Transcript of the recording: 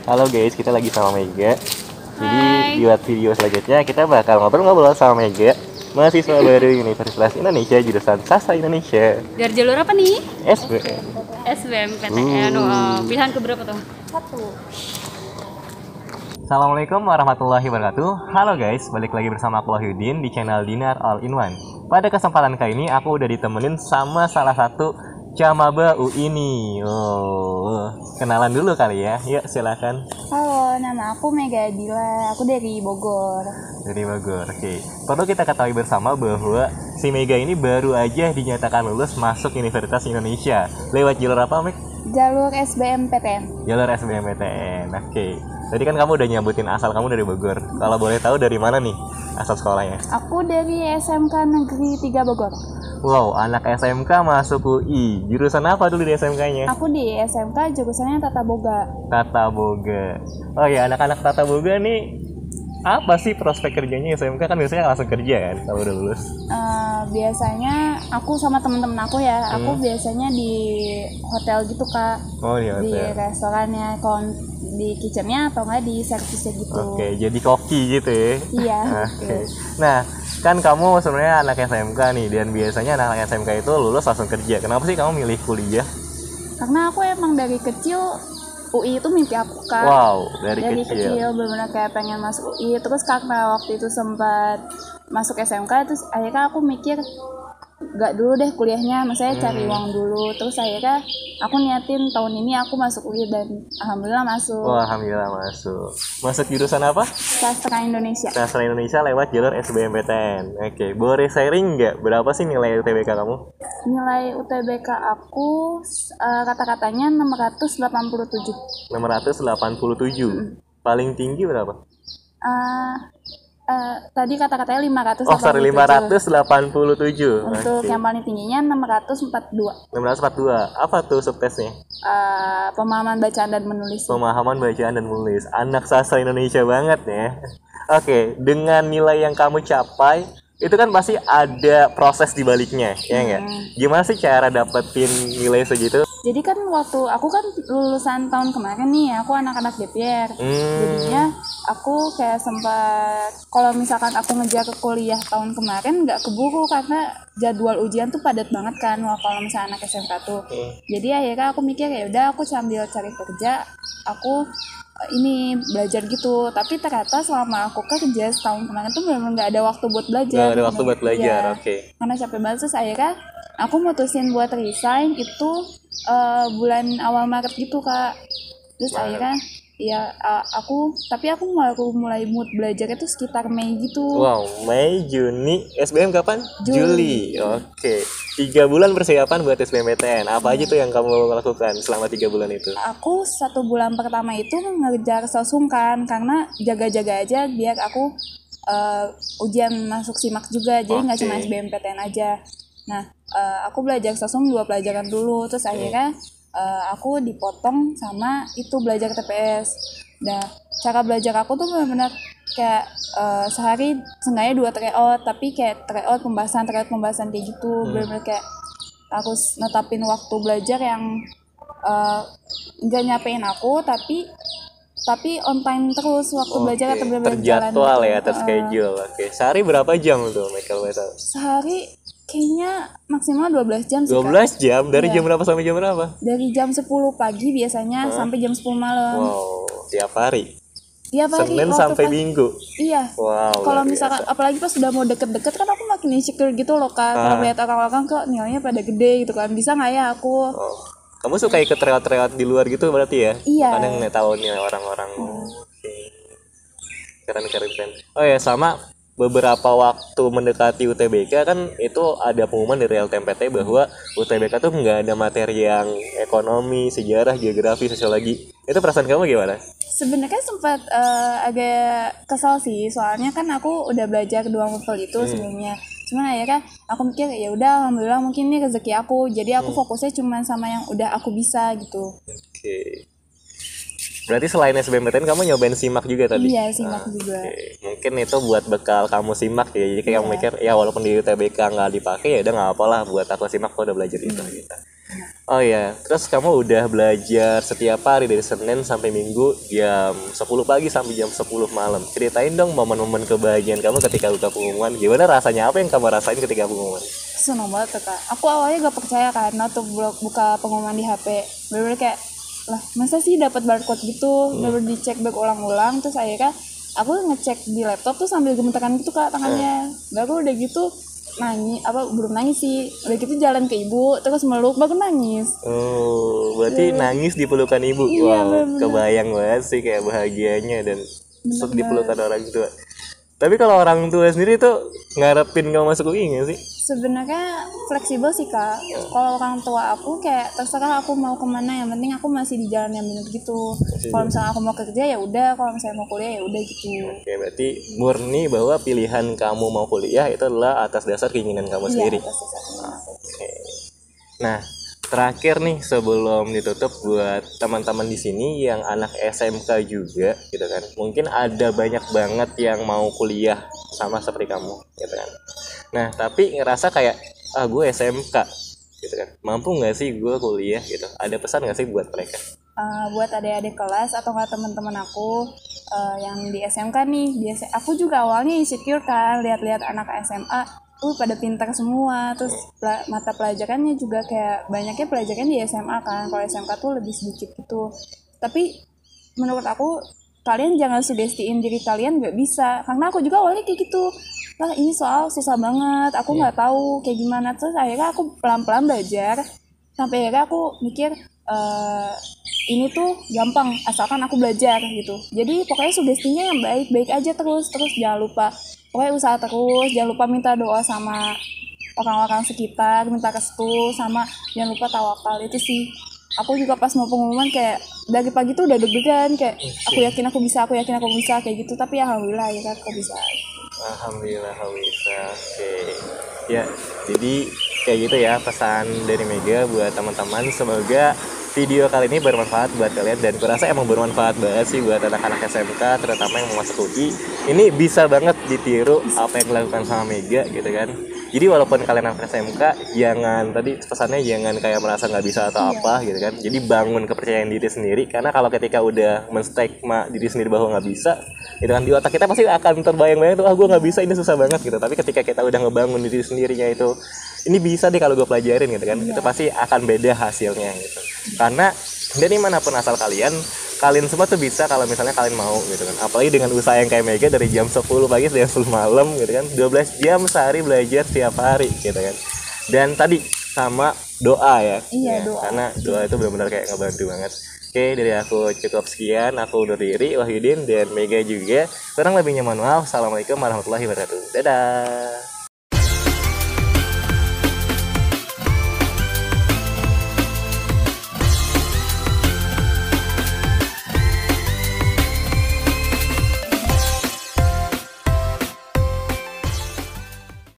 Halo guys, kita lagi sama Mega. Jadi Hai. buat video selanjutnya kita bakal ngobrol-ngobrol sama Mega, mahasiswa baru Universitas Indonesia jurusan Sastra Indonesia, Dari jalur apa nih? SBM. SBMPTN. Pilihan keberapa tuh? Assalamualaikum warahmatullahi wabarakatuh. Halo guys, balik lagi bersama aku Wahyudin di channel Dinar All in One. Pada kesempatan kali ini aku udah ditemenin sama salah satu Camaba UI nih. Kenalan dulu kali ya. Yuk silakan. Halo, nama aku Mega Adila. Aku dari Bogor. Dari Bogor. Oke. Perlu kita ketahui bersama bahwa si Mega ini baru aja dinyatakan lulus masuk Universitas Indonesia. Lewat jalur apa, Meg? Jalur SBMPTN. Jalur SBMPTN. Oke. Tadi kan kamu udah nyebutin asal kamu dari Bogor. Kalau boleh tahu dari mana nih asal sekolahnya? Aku dari SMK Negeri 3 Bogor. Wow, anak SMK masuk UI. Jurusan apa dulu di SMK-nya? Aku di SMK jurusannya Tata Boga. Tata Boga. Oh ya, anak-anak Tata Boga nih apa sih prospek kerjanya SMK? Kan biasanya langsung kerja kan kalau udah lulus. Biasanya aku sama temen-temen aku ya, aku biasanya di hotel gitu Kak. Oh, di Di hotel. restorannya, kalau di kitchennya atau enggak di servisnya gitu. Oke, jadi koki gitu ya. Iya. Oke. Nah, kan kamu sebenarnya anak SMK nih, dan biasanya anak SMK itu lulus langsung kerja. Kenapa sih kamu milih kuliah? Karena aku emang dari kecil UI itu mimpi aku Kak. Wow, dari Dari kecil. kecil benar-benar kayak pengen masuk UI. Terus karena waktu itu sempat masuk SMK, terus akhirnya aku mikir gak dulu deh kuliahnya, maksudnya cari uang dulu. Terus akhirnya aku niatin tahun ini aku masuk UI dan alhamdulillah masuk. Wah, alhamdulillah masuk. Masuk jurusan apa? Sastra Indonesia. Sastra Indonesia lewat jalur SBMPTN. Oke, boleh sharing nggak berapa sih nilai UTBK kamu? Nilai UTBK aku kata-katanya 687. 687. Paling tinggi berapa? Tadi kata-katanya 587. Oh, sorry, 587. Untuk Oke. yang paling tingginya 642. 642. Apa tuh subtesnya? Pemahaman bacaan dan menulis. Pemahaman bacaan dan menulis. Anak sastra Indonesia banget ya. Oke, dengan nilai yang kamu capai, itu kan pasti ada proses di baliknya, ya nggak? Gimana sih cara dapetin nilai segitu? Jadi kan waktu aku kan lulusan tahun kemarin nih, aku anak-anak DPR. Jadinya aku kayak sempat, kalau misalkan aku ngejar ke kuliah tahun kemarin nggak keburu karena jadwal ujian tuh padat banget kan. Wah, kalau misalnya anak SMK tuh. Jadi akhirnya aku mikir ya udah aku sambil cari kerja, aku ini belajar gitu. Tapi ternyata selama aku kerja setahun kemarin tuh memang nggak ada waktu buat belajar. Nggak ada waktu buat belajar, Iya. oke. Karena capek banget, terus akhirnya aku mutusin buat resign itu bulan awal Maret gitu Kak. Terus akhirnya ya aku baru mulai mood belajar itu sekitar Mei gitu. Wow, Mei, Juni, SBM kapan? Juli. Oke, 3 bulan persiapan buat SBMPTN. Apa aja tuh yang kamu lakukan selama 3 bulan itu? Aku 1 bulan pertama itu ngejar sosum kan, karena jaga-jaga aja biar aku ujian masuk SIMAK juga, jadi nggak cuma SBMPTN aja. Nah, aku belajar sosum 2 pelajaran dulu, terus akhirnya aku dipotong sama itu belajar TPS. Nah, cara belajar aku tuh benar-benar kayak sehari seenggaknya 2 tryout, tapi kayak tryout pembahasan kayak gitu. Benar-benar kayak aku netapin waktu belajar yang nggak nyapein aku, tapi on time terus waktu belajar atau benar-benar jalan terjadwal gitu. ya, terschedule. Oke, sehari berapa jam tuh, Michael Wesel? Sehari kayaknya maksimal 12 jam sih 12 Kak. jam? Dari Iya. jam berapa sampai jam berapa? Dari jam 10 pagi biasanya sampai jam 10 malam. Wow, tiap hari? Tiap hari, Senin waktu sampai pas- Minggu? Iya. Wow, Kalau luar misalkan biasa. apalagi pas sudah mau deket-deket kan aku makin insecure gitu loh Kak. Kalau lihat orang-orang kok nilainya pada gede gitu kan. Bisa nggak ya aku? Oh, kamu suka ikut tryout-tryout di luar gitu berarti ya? Iya. Makanya nggak tahu nih orang-orang. Oke. Keren. Oh ya, sama beberapa waktu mendekati UTBK kan itu ada pengumuman dari LTMPT bahwa UTBK tuh nggak ada materi yang ekonomi, sejarah, geografi, sosiologi. Itu perasaan kamu gimana? Sebenarnya sempat agak kesal sih, soalnya kan aku udah belajar 2 novel itu sebelumnya. Cuman akhirnya aku mikir ya udah alhamdulillah mungkin ini rezeki aku. Jadi aku fokusnya cuma sama yang udah aku bisa gitu. Oke. Berarti selain SBMPTN kamu nyobain SIMAK juga tadi? Iya, SIMAK juga. Oke. Mungkin itu buat bekal kamu SIMAK ya. Jadi kayak kamu mikir ya walaupun di UTBK nggak dipakai ya udah nggak apa-apa lah buat aku SIMAK, aku udah belajar itu gitu. Oh ya, terus kamu udah belajar setiap hari dari Senin sampai Minggu jam 10 pagi sampai jam 10 malam. Ceritain dong momen-momen kebahagiaan kamu ketika buka pengumuman. Gimana rasanya? Apa yang kamu rasain ketika pengumuman? Seneng banget tuh kak. Aku awalnya gak percaya karena tuh buka pengumuman di HP. Bener-bener kayak, lah masa sih dapat barcode gitu? Bener-bener dicek berulang-ulang. Terus akhirnya aku ngecek di laptop tuh sambil gemeteran gitu kak tangannya. Baru udah gitu nangis, belum nangis sih. Udah gitu jalan ke ibu, terus meluk, baru nangis. Oh, berarti nangis di pelukan ibu. Iya, Wow, bener-bener. kebayang banget sih kayak bahagianya dan Bener di pelukan orang tua. Tapi kalau orang tua sendiri tuh ngarepin kamu masuk UI nggak sih? Sebenarnya fleksibel sih kak. Kalau orang tua aku kayak terserah aku mau kemana, yang penting aku masih di jalan yang benar gitu. Kalau misalnya aku mau kerja ya udah, kalau misalnya mau kuliah ya udah gitu. Oke, berarti murni bahwa pilihan kamu mau kuliah itu adalah atas dasar keinginan kamu sendiri. Iya, atas dasarnya. Oke. Nah, terakhir nih sebelum ditutup buat teman-teman di sini yang anak SMK juga gitu kan. Mungkin ada banyak banget yang mau kuliah sama seperti kamu gitu kan. Nah, tapi ngerasa kayak gue SMK gitu kan. Mampu nggak sih gue kuliah gitu? Ada pesan nggak sih buat mereka? Buat adik-adik kelas atau nggak teman-teman aku yang di SMK nih, biasa aku juga awalnya insecure kan lihat-lihat anak SMA pada pintar semua, terus mata pelajarannya juga kayak banyaknya pelajaran di SMA kan, kalau SMK tuh lebih sedikit gitu. Tapi menurut aku kalian jangan sugestiin diri kalian nggak bisa, karena aku juga awalnya kayak gitu. Lah ini soal susah banget, aku nggak tahu kayak gimana. Terus akhirnya aku pelan-pelan belajar sampai akhirnya aku mikir ini tuh gampang asalkan aku belajar gitu. Jadi pokoknya sugestinya yang baik-baik aja terus jangan lupa, pokoknya usaha terus, jangan lupa minta doa sama orang-orang sekitar, minta restu, sama jangan lupa tawakal. Itu sih aku juga pas mau pengumuman kayak dari pagi tuh udah deg-degan kayak aku yakin aku bisa kayak gitu, tapi alhamdulillah ya aku bisa. Alhamdulillah bisa. Oke. Ya, jadi kayak gitu ya pesan dari Mega buat teman-teman. Semoga video kali ini bermanfaat buat kalian dan kurasa emang bermanfaat banget sih buat anak-anak SMK terutama yang mau masuk UI. Ini bisa banget ditiru apa yang dilakukan sama Mega gitu kan. Jadi walaupun kalian anak SMK, jangan tadi pesannya jangan kayak merasa nggak bisa atau apa gitu kan. Jadi bangun kepercayaan diri sendiri karena kalau ketika udah menstigma diri sendiri bahwa nggak bisa, itu kan di otak kita pasti akan terbayang-bayang tuh gue nggak bisa ini susah banget gitu. Tapi ketika kita udah ngebangun diri sendirinya itu ini bisa deh kalau gue pelajarin gitu kan, itu pasti akan beda hasilnya gitu. Karena dari manapun asal kalian semua tuh bisa kalau misalnya kalian mau gitu kan. Apalagi dengan usaha yang kayak Mega dari jam 10 pagi sampai jam 10 malam gitu kan, 12 jam sehari belajar setiap hari gitu kan. Dan tadi sama doa ya. Iya, Ya, doa. karena doa itu benar-benar kayak ngebantu banget. Oke, dari aku cukup sekian. Aku undur diri, Wahyudin dan Mega juga. Kurang lebihnya mohon maaf. Assalamualaikum warahmatullahi wabarakatuh. Dadah.